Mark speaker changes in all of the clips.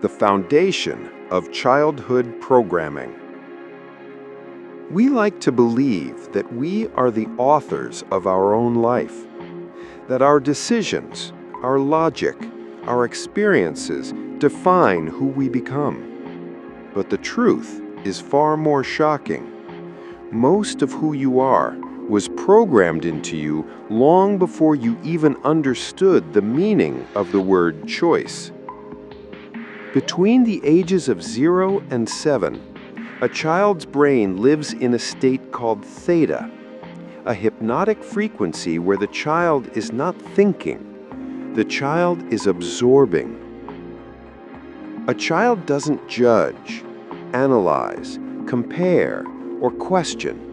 Speaker 1: the foundation of childhood programming. We like to believe that we are the authors of our own life, that our decisions, our logic, our experiences define who we become. But the truth is far more shocking. Most of who you are was programmed into you long before you even understood the meaning of the word choice. Between the ages of 0 and 7, a child's brain lives in a state called theta, a hypnotic frequency where the child is not thinking, the child is absorbing. A child doesn't judge, analyze, compare, or question.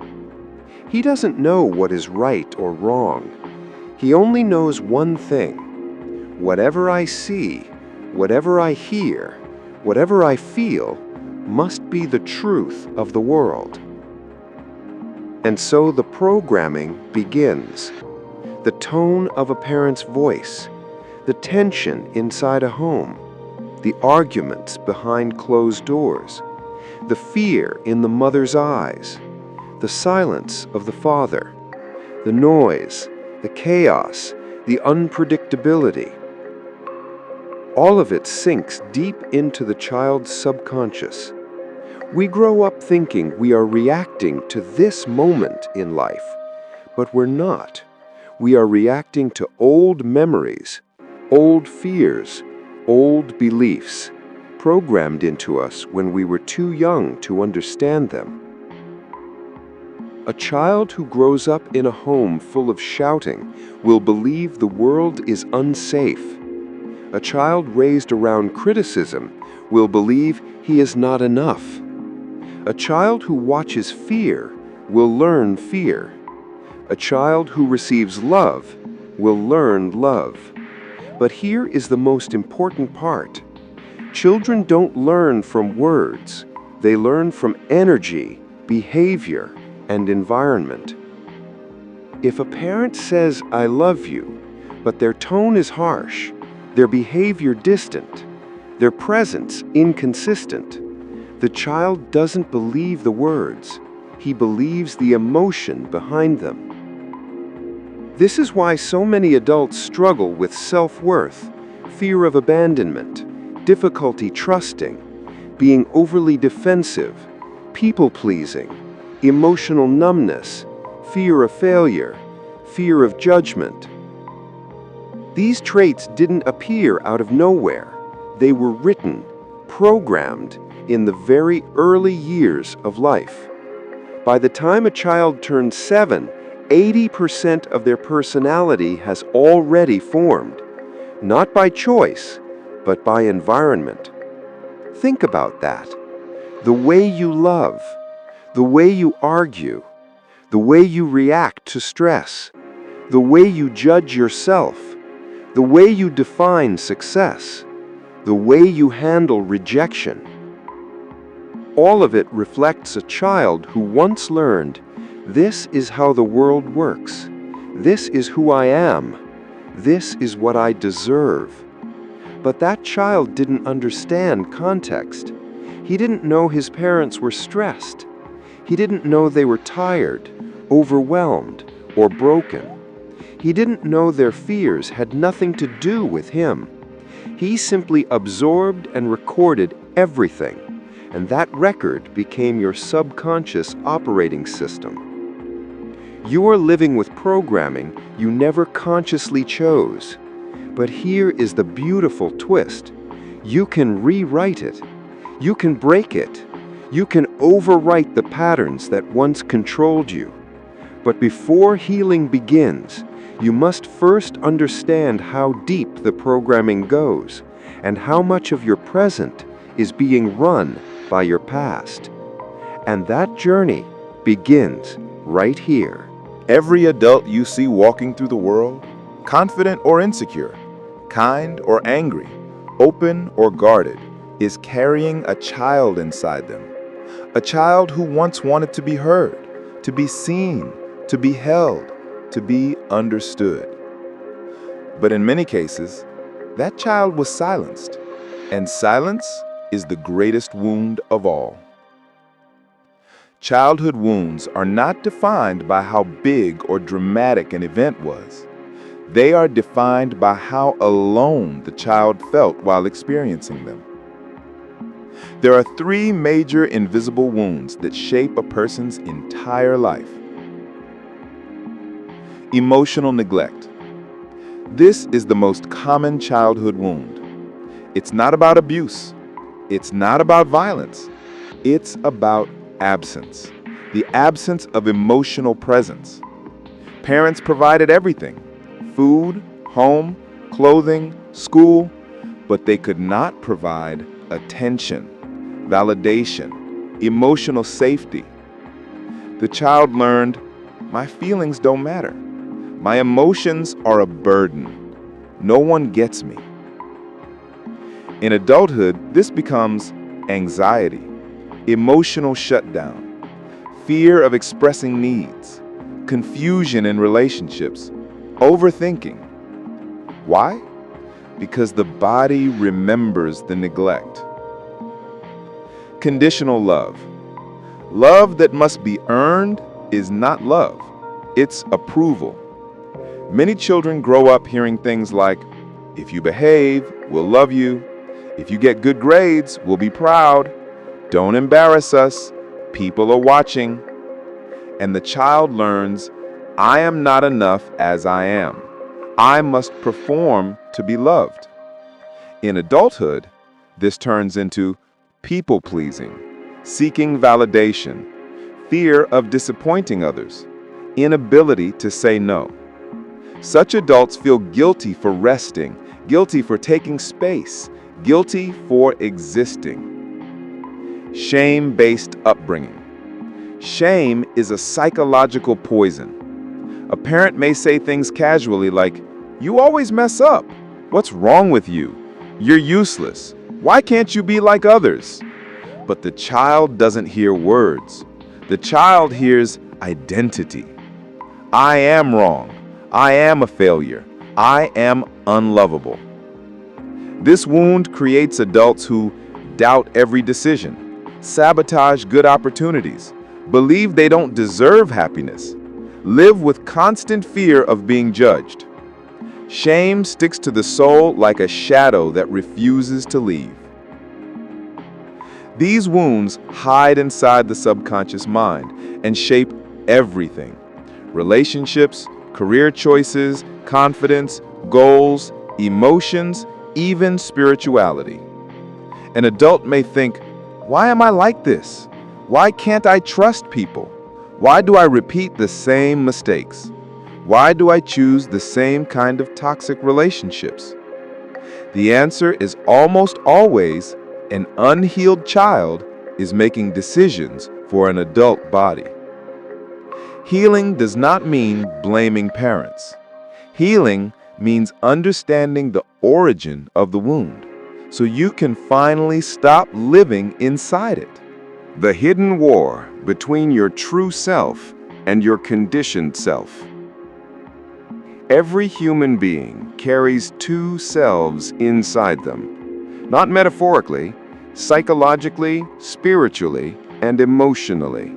Speaker 1: He doesn't know what is right or wrong. He only knows one thing. Whatever I see, whatever I hear, whatever I feel, must be the truth of the world. And so the programming begins. The tone of a parent's voice, the tension inside a home, the arguments behind closed doors, the fear in the mother's eyes, the silence of the father, the noise, the chaos, the unpredictability. All of it sinks deep into the child's subconscious. We grow up thinking we are reacting to this moment in life, but we're not. We are reacting to old memories, old fears, old beliefs, programmed into us when we were too young to understand them. A child who grows up in a home full of shouting will believe the world is unsafe. A child raised around criticism will believe he is not enough. A child who watches fear will learn fear. A child who receives love will learn love. But here is the most important part. Children don't learn from words. They learn from energy, behavior, and environment. If a parent says, "I love you," but their tone is harsh, their behavior distant, their presence inconsistent, the child doesn't believe the words. He believes the emotion behind them. This is why so many adults struggle with self-worth, fear of abandonment, difficulty trusting, being overly defensive, people-pleasing, emotional numbness, fear of failure, fear of judgment. These traits didn't appear out of nowhere. They were written, programmed in the very early years of life. By the time a child turns 7, 80% of their personality has already formed, not by choice, but by environment. Think about that. The way you love, the way you argue, the way you react to stress, the way you judge yourself, the way you define success, the way you handle rejection. All of it reflects a child who once learned, "This is how the world works. This is who I am. This is what I deserve." But that child didn't understand context. He didn't know his parents were stressed. He didn't know they were tired, overwhelmed, or broken. He didn't know their fears had nothing to do with him. He simply absorbed and recorded everything, and that record became your subconscious operating system. You are living with programming you never consciously chose. But here is the beautiful twist. You can rewrite it. You can break it. You can overwrite the patterns that once controlled you. But before healing begins, you must first understand how deep the programming goes and how much of your present is being run by your past. And that journey begins right here.
Speaker 2: Every adult you see walking through the world, confident or insecure, kind or angry, open or guarded, is carrying a child inside them. A child who once wanted to be heard, to be seen, to be held, to be understood. But in many cases, that child was silenced. And silence is the greatest wound of all. Childhood wounds are not defined by how big or dramatic an event was. They are defined by how alone the child felt while experiencing them. There are three major invisible wounds that shape a person's entire life. Emotional neglect. This is the most common childhood wound. It's not about abuse. It's not about violence. It's about absence. The absence of emotional presence. Parents provided everything: food, home, clothing, school, but they could not provide attention, validation, emotional safety. The child learned, my feelings don't matter. My emotions are a burden. No one gets me. In adulthood, this becomes anxiety, emotional shutdown, fear of expressing needs, confusion in relationships, overthinking. Why? Because the body remembers the neglect. Conditional love. Love that must be earned is not love. It's approval. Many children grow up hearing things like, if you behave, we'll love you. If you get good grades, we'll be proud. Don't embarrass us. People are watching. And the child learns, I am not enough as I am. I must perform to be loved. In adulthood, this turns into people-pleasing, seeking validation, fear of disappointing others, inability to say no. Such adults feel guilty for resting, guilty for taking space, guilty for existing. Shame-based upbringing. Shame is a psychological poison. A parent may say things casually like, you always mess up. What's wrong with you? You're useless. Why can't you be like others? But the child doesn't hear words. The child hears identity. I am wrong. I am a failure. I am unlovable. This wound creates adults who doubt every decision, sabotage good opportunities, believe they don't deserve happiness, live with constant fear of being judged. Shame sticks to the soul like a shadow that refuses to leave. These wounds hide inside the subconscious mind and shape everything: relationships, career choices, confidence, goals, emotions, even spirituality. An adult may think, why am I like this? Why can't I trust people? Why do I repeat the same mistakes? Why do I choose the same kind of toxic relationships? The answer is almost always an unhealed child is making decisions for an adult body. Healing does not mean blaming parents. Healing means understanding the origin of the wound, so you can finally stop living inside it.
Speaker 1: The hidden war between your true self and your conditioned self. Every human being carries two selves inside them, not metaphorically, psychologically, spiritually, and emotionally.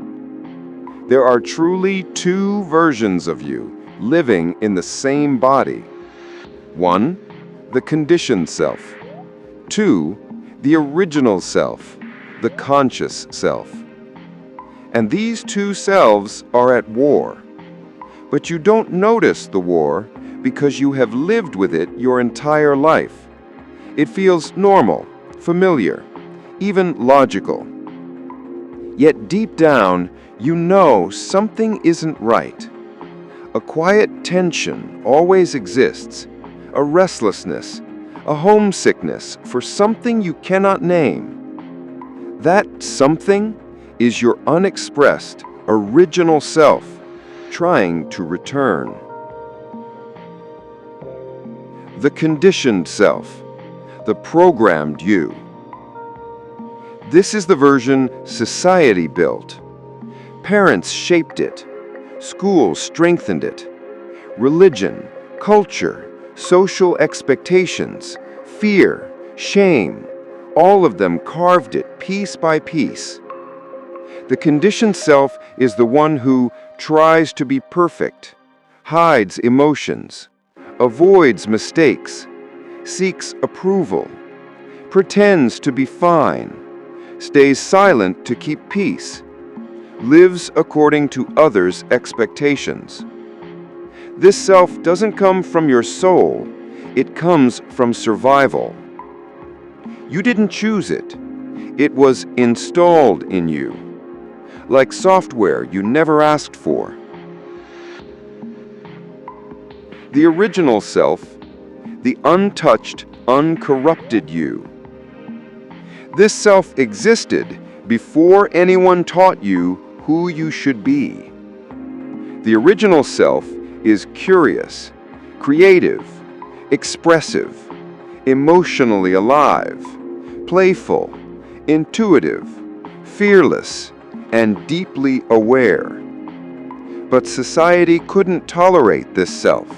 Speaker 1: There are truly two versions of you living in the same body. One, the conditioned self. Two, the original self, the conscious self. And these two selves are at war. But you don't notice the war because you have lived with it your entire life. It feels normal, familiar, even logical. Yet deep down, you know something isn't right. A quiet tension always exists, a restlessness, a homesickness for something you cannot name. That something is your unexpressed, original self trying to return. The conditioned self, the programmed you. This is the version society built. Parents shaped it. Schools strengthened it. Religion, culture, social expectations, fear, shame, All of them carved it piece by piece. The conditioned self is the one who tries to be perfect, hides emotions, avoids mistakes, seeks approval, pretends to be fine, stays silent to keep peace, lives according to others' expectations. This self doesn't come from your soul, it comes from survival. You didn't choose it. It was installed in you, like software you never asked for. The original self, the untouched, uncorrupted you. This self existed before anyone taught you who you should be. The original self is curious, creative, expressive, emotionally alive, playful, intuitive, fearless, and deeply aware. But society couldn't tolerate this self.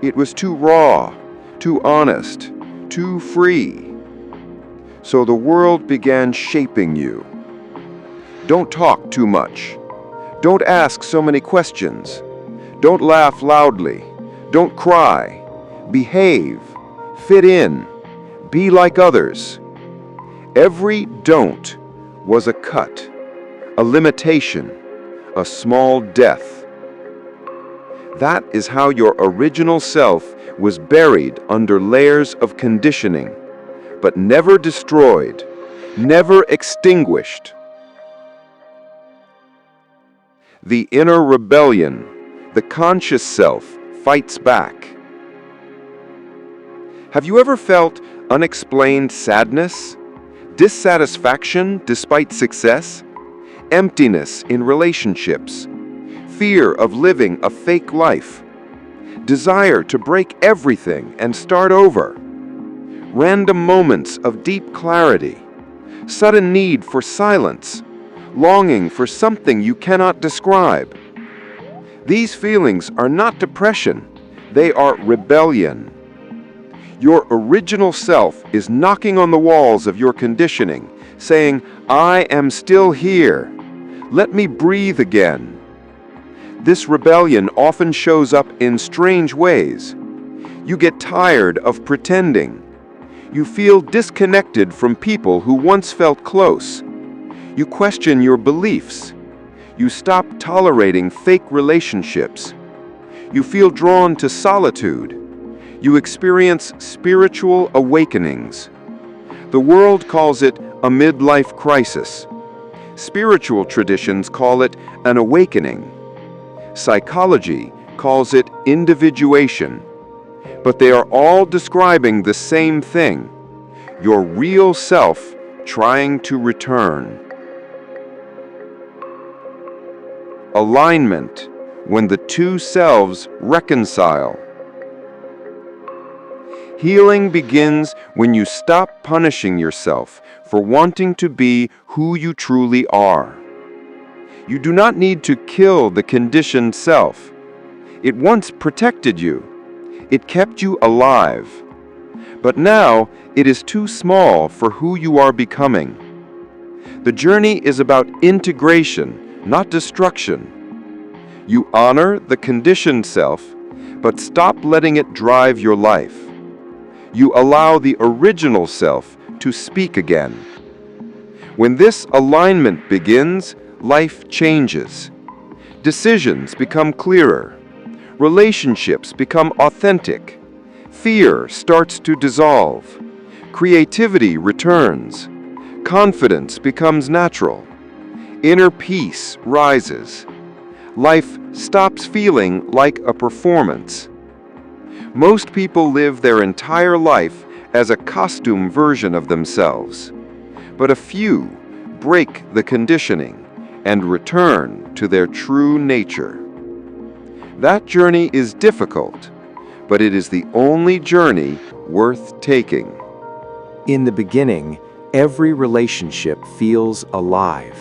Speaker 1: It was too raw, too honest, too free. So the world began shaping you. Don't talk too much. Don't ask so many questions. Don't laugh loudly. Don't cry. Behave. Fit in. Be like others. Every don't was a cut, a limitation, a small death. That is how your original self was buried under layers of conditioning, but never destroyed, never extinguished. The inner rebellion, the conscious self, fights back. Have you ever felt unexplained sadness, dissatisfaction despite success, emptiness in relationships, fear of living a fake life, desire to break everything and start over, random moments of deep clarity, sudden need for silence, longing for something you cannot describe? These feelings are not depression, they are rebellion. Your original self is knocking on the walls of your conditioning, saying, "I am still here. Let me breathe again." This rebellion often shows up in strange ways. You get tired of pretending. You feel disconnected from people who once felt close. You question your beliefs. You stop tolerating fake relationships. You feel drawn to solitude. You experience spiritual awakenings. The world calls it a midlife crisis. Spiritual traditions call it an awakening. Psychology calls it individuation. But they are all describing the same thing: your real self trying to return. Alignment, when the two selves reconcile. Healing begins when you stop punishing yourself for wanting to be who you truly are. You do not need to kill the conditioned self. It once protected you. It kept you alive. But now it is too small for who you are becoming. The journey is about integration, not destruction. You honor the conditioned self, but stop letting it drive your life. You allow the original self to speak again. When this alignment begins, life changes. Decisions become clearer. Relationships become authentic. Fear starts to dissolve. Creativity returns. Confidence becomes natural. Inner peace rises. Life stops feeling like a performance. Most people live their entire life as a costume version of themselves, but a few break the conditioning and return to their true nature. That journey is difficult, but it is the only journey worth taking.
Speaker 3: In the beginning, every relationship feels alive.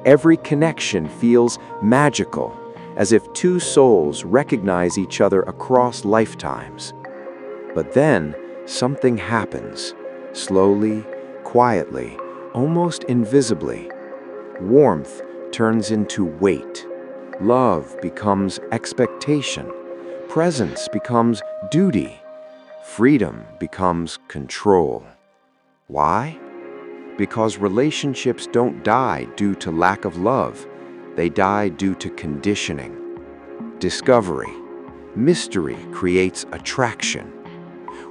Speaker 3: Every connection feels magical, as if two souls recognize each other across lifetimes. But then, something happens, slowly, quietly, almost invisibly. Warmth turns into weight. Love becomes expectation. Presence becomes duty. Freedom becomes control. Why? Because relationships don't die due to lack of love. They die due to conditioning. Discovery. Mystery creates attraction.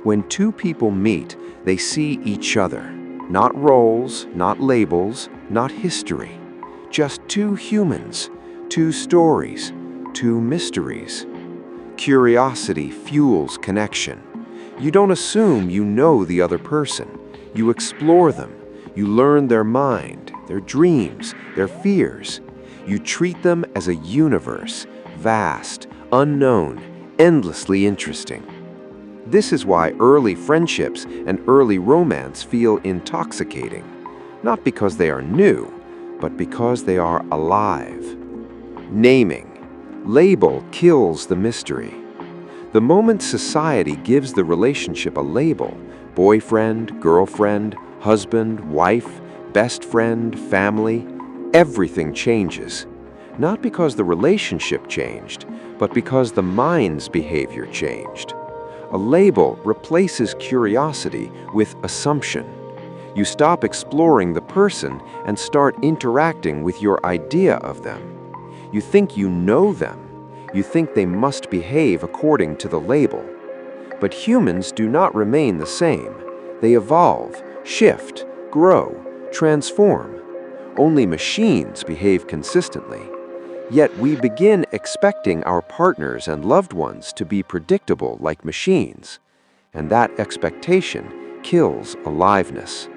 Speaker 3: When two people meet, they see each other. Not roles, not labels, not history. Just two humans, two stories, two mysteries. Curiosity fuels connection. You don't assume you know the other person. You explore them. You learn their mind, their dreams, their fears. You treat them as a universe, vast, unknown, endlessly interesting. This is why early friendships and early romance feel intoxicating, not because they are new, but because they are alive. Naming. Label kills the mystery. The moment society gives the relationship a label, boyfriend, girlfriend, husband, wife, best friend, family, everything changes. Not because the relationship changed, but because the mind's behavior changed. A label replaces curiosity with assumption. You stop exploring the person and start interacting with your idea of them. You think you know them. You think they must behave according to the label. But humans do not remain the same. They evolve, shift, grow, transform. Only machines behave consistently. Yet we begin expecting our partners and loved ones to be predictable like machines. And that expectation kills aliveness.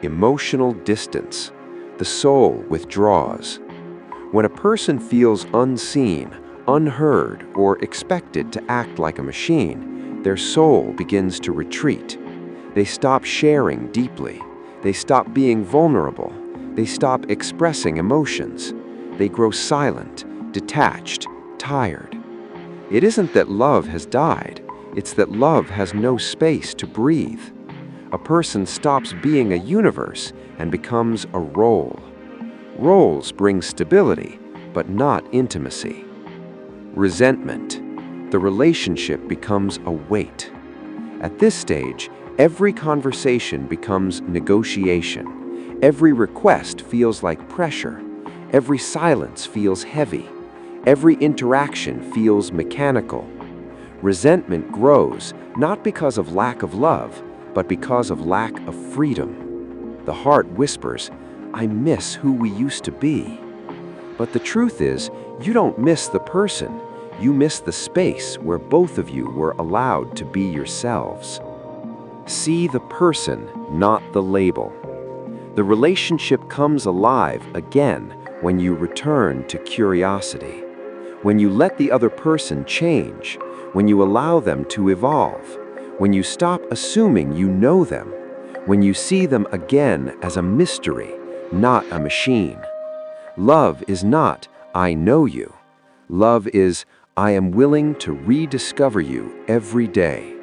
Speaker 3: Emotional distance. The soul withdraws. When a person feels unseen, unheard, or expected to act like a machine, their soul begins to retreat. They stop sharing deeply. They stop being vulnerable. They stop expressing emotions. They grow silent, detached, tired. It isn't that love has died. It's that love has no space to breathe. A person stops being a universe and becomes a role. Roles bring stability, but not intimacy. Resentment. The relationship becomes a weight. At this stage, every conversation becomes negotiation. Every request feels like pressure. Every silence feels heavy. Every interaction feels mechanical. Resentment grows not because of lack of love, but because of lack of freedom. The heart whispers, "I miss who we used to be." But the truth is, you don't miss the person. You miss the space where both of you were allowed to be yourselves. See the person, not the label. The relationship comes alive again when you return to curiosity. When you let the other person change. When you allow them to evolve. When you stop assuming you know them. When you see them again as a mystery, not a machine. Love is not, "I know you." Love is, "I am willing to rediscover you every day."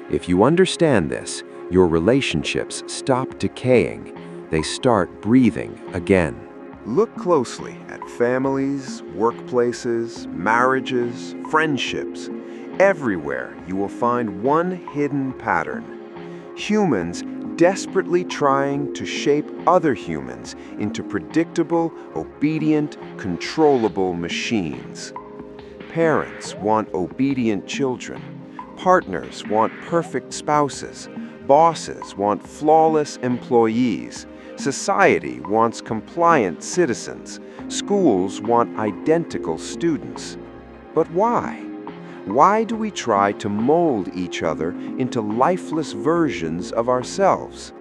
Speaker 3: If you understand this, your relationships stop decaying. They start breathing again.
Speaker 1: Look closely at families, workplaces, marriages, friendships. Everywhere you will find one hidden pattern. Humans desperately trying to shape other humans into predictable, obedient, controllable machines. Parents want obedient children. Partners want perfect spouses. Bosses want flawless employees. Society wants compliant citizens. Schools want identical students. But why? Why do we try to mold each other into lifeless versions of ourselves?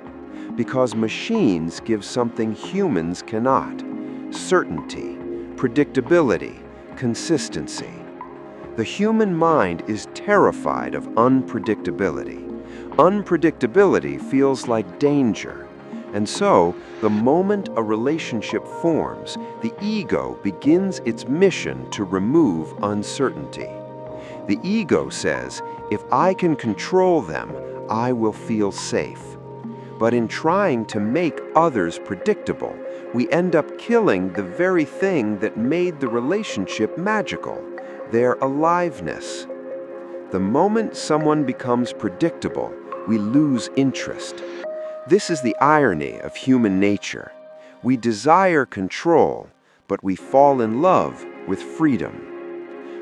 Speaker 1: Because machines give something humans cannot: certainty, predictability, consistency. The human mind is terrified of unpredictability. Unpredictability feels like danger. And so, the moment a relationship forms, the ego begins its mission to remove uncertainty. The ego says, "If I can control them, I will feel safe." But in trying to make others predictable, we end up killing the very thing that made the relationship magical, their aliveness. The moment someone becomes predictable, we lose interest. This is the irony of human nature. We desire control, but we fall in love with freedom.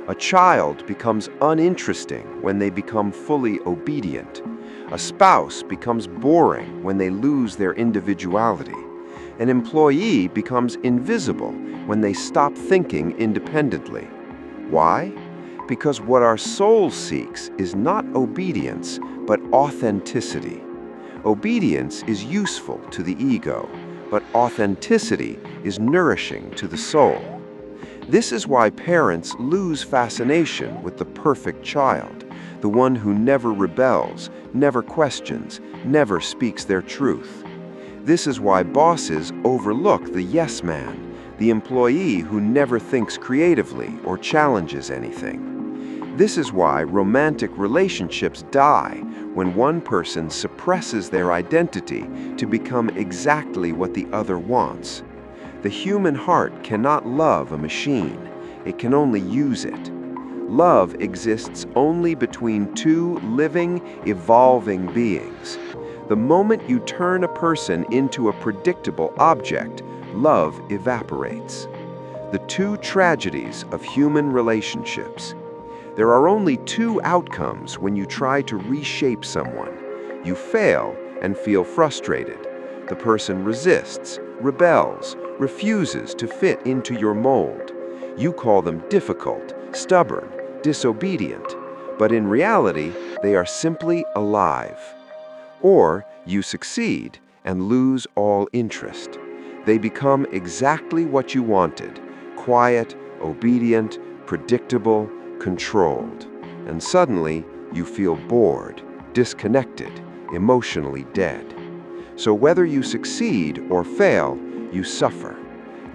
Speaker 1: A child becomes uninteresting when they become fully obedient. A spouse becomes boring when they lose their individuality. An employee becomes invisible when they stop thinking independently. Why? Because what our soul seeks is not obedience, but authenticity. Obedience is useful to the ego, but authenticity is nourishing to the soul. This is why parents lose fascination with the perfect child, the one who never rebels, never questions, never speaks their truth. This is why bosses overlook the yes man, the employee who never thinks creatively or challenges anything. This is why romantic relationships die when one person suppresses their identity to become exactly what the other wants. The human heart cannot love a machine. It can only use it. Love exists only between two living, evolving beings. The moment you turn a person into a predictable object, love evaporates. The two tragedies of human relationships. There are only two outcomes when you try to reshape someone. You fail and feel frustrated. The person resists, rebels, refuses to fit into your mold. You call them difficult, stubborn, disobedient, but in reality, they are simply alive. Or you succeed and lose all interest. They become exactly what you wanted: quiet, obedient, predictable, controlled. And suddenly, you feel bored, disconnected, emotionally dead. So whether you succeed or fail, you suffer.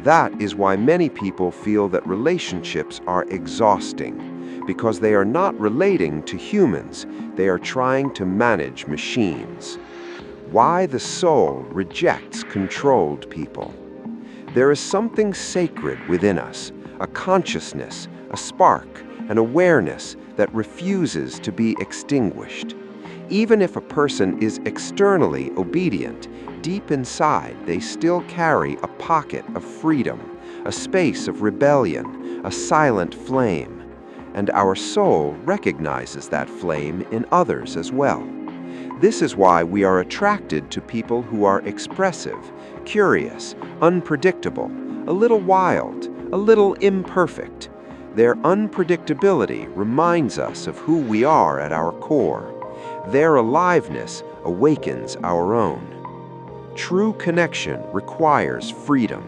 Speaker 1: That is why many people feel that relationships are exhausting, because they are not relating to humans, they are trying to manage machines. Why the soul rejects controlled people. There is something sacred within us, a consciousness, a spark, an awareness that refuses to be extinguished. Even if a person is externally obedient, deep inside they still carry a pocket of freedom, a space of rebellion, a silent flame. And our soul recognizes that flame in others as well. This is why we are attracted to people who are expressive, curious, unpredictable, a little wild, a little imperfect. Their unpredictability reminds us of who we are at our core. Their aliveness awakens our own. True connection requires freedom.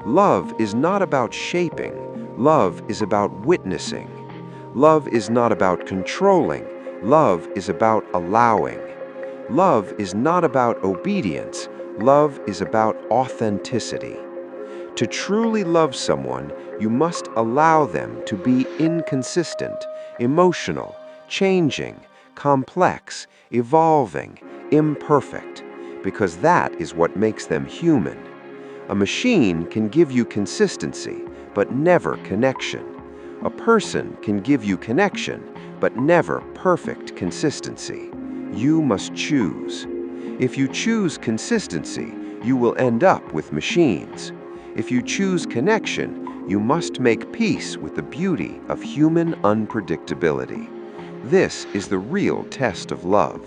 Speaker 1: Love is not about shaping. Love is about witnessing. Love is not about controlling. Love is about allowing. Love is not about obedience. Love is about authenticity. To truly love someone, you must allow them to be inconsistent, emotional, changing, complex, evolving, imperfect, because that is what makes them human. A machine can give you consistency, but never connection. A person can give you connection, but never perfect consistency. You must choose. If you choose consistency, you will end up with machines. If you choose connection, you must make peace with the beauty of human unpredictability. This is the real test of love.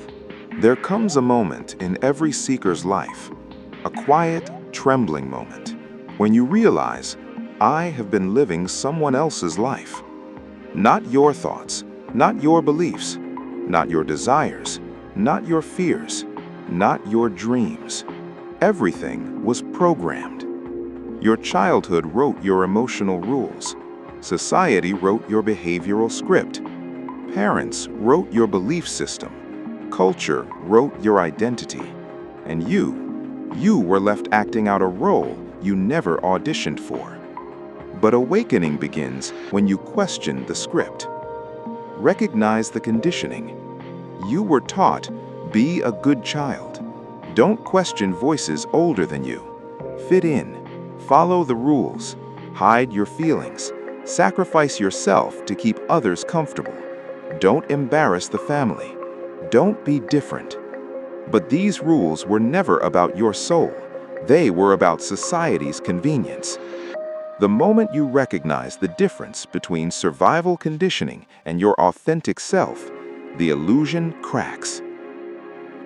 Speaker 2: There comes a moment in every seeker's life, a quiet, trembling moment, when you realize, I have been living someone else's life. Not your thoughts, not your beliefs, not your desires, not your fears, not your dreams. Everything was programmed. Your childhood wrote your emotional rules. Society wrote your behavioral script. Parents wrote your belief system. Culture wrote your identity. And you were left acting out a role you never auditioned for. But awakening begins when you question the script. Recognize the conditioning. You were taught, be a good child. Don't question voices older than you. Fit in. Follow the rules. Hide your feelings. Sacrifice yourself to keep others comfortable. Don't embarrass the family. Don't be different. But these rules were never about your soul. They were about society's convenience. The moment you recognize the difference between survival conditioning and your authentic self, the illusion cracks.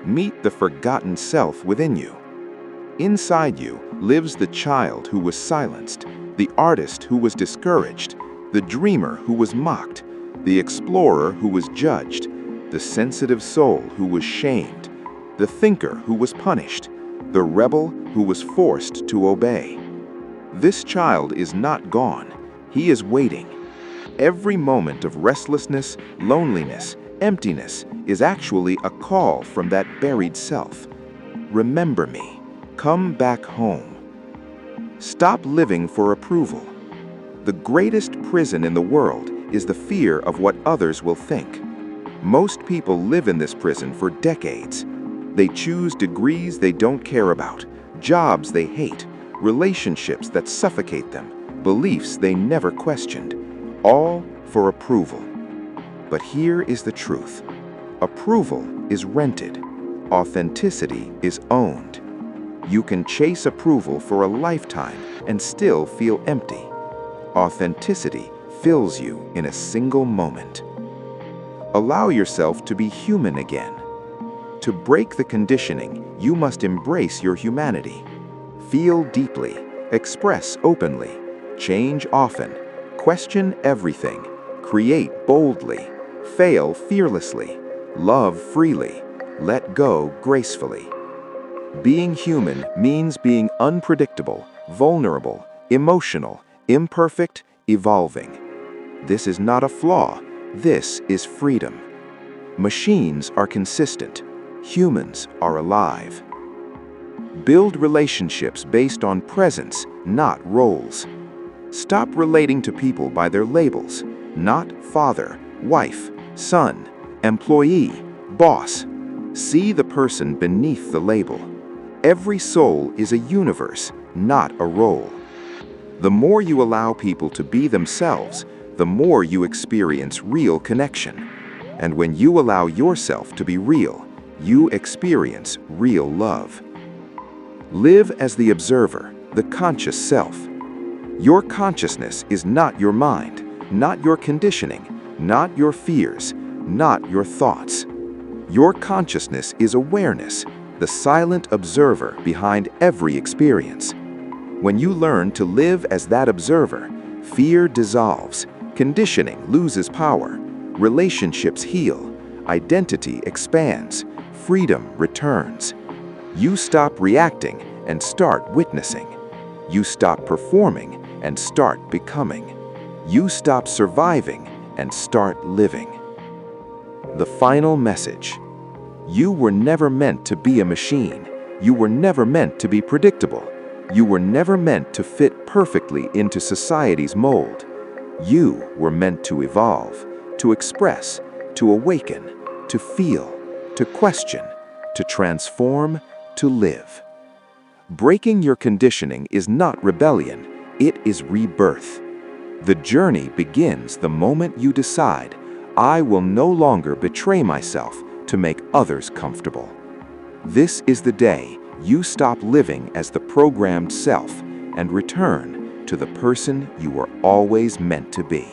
Speaker 2: Meet the forgotten self within you. Inside you lives the child who was silenced, the artist who was discouraged, the dreamer who was mocked, the explorer who was judged, the sensitive soul who was shamed, the thinker who was punished, the rebel who was forced to obey. This child is not gone. He is waiting. Every moment of restlessness, loneliness, emptiness is actually a call from that buried self. Remember me. Come back home. Stop living for approval. The greatest prison in the world is the fear of what others will think. Most people live in this prison for decades. They choose degrees they don't care about, jobs they hate, relationships that suffocate them, beliefs they never questioned, all for approval. But here is the truth. Approval is rented. Authenticity is owned. You can chase approval for a lifetime and still feel empty. Authenticity fills you in a single moment. Allow yourself to be human again. To break the conditioning, you must embrace your humanity. Feel deeply, express openly, change often, question everything, create boldly, fail fearlessly, love freely, let go gracefully. Being human means being unpredictable, vulnerable, emotional, imperfect, evolving. This is not a flaw. This is freedom. Machines are consistent. Humans are alive. Build relationships based on presence, not roles. Stop relating to people by their labels, not father, wife, son, employee, boss. See the person beneath the label. Every soul is a universe, not a role. The more you allow people to be themselves, the more you experience real connection. And when you allow yourself to be real, you experience real love. Live as the observer, the conscious self. Your consciousness is not your mind, not your conditioning, not your fears, not your thoughts. Your consciousness is awareness, the silent observer behind every experience. When you learn to live as that observer, fear dissolves, conditioning loses power, relationships heal, identity expands, freedom returns. You stop reacting and start witnessing. You stop performing and start becoming. You stop surviving and start living. The final message. You were never meant to be a machine. You were never meant to be predictable. You were never meant to fit perfectly into society's mold. You were meant to evolve, to express, to awaken, to feel, to question, to transform, to live. Breaking your conditioning is not rebellion, it is rebirth. The journey begins the moment you decide, I will no longer betray myself to make others comfortable. This is the day you stop living as the programmed self and return to the person you were always meant to be.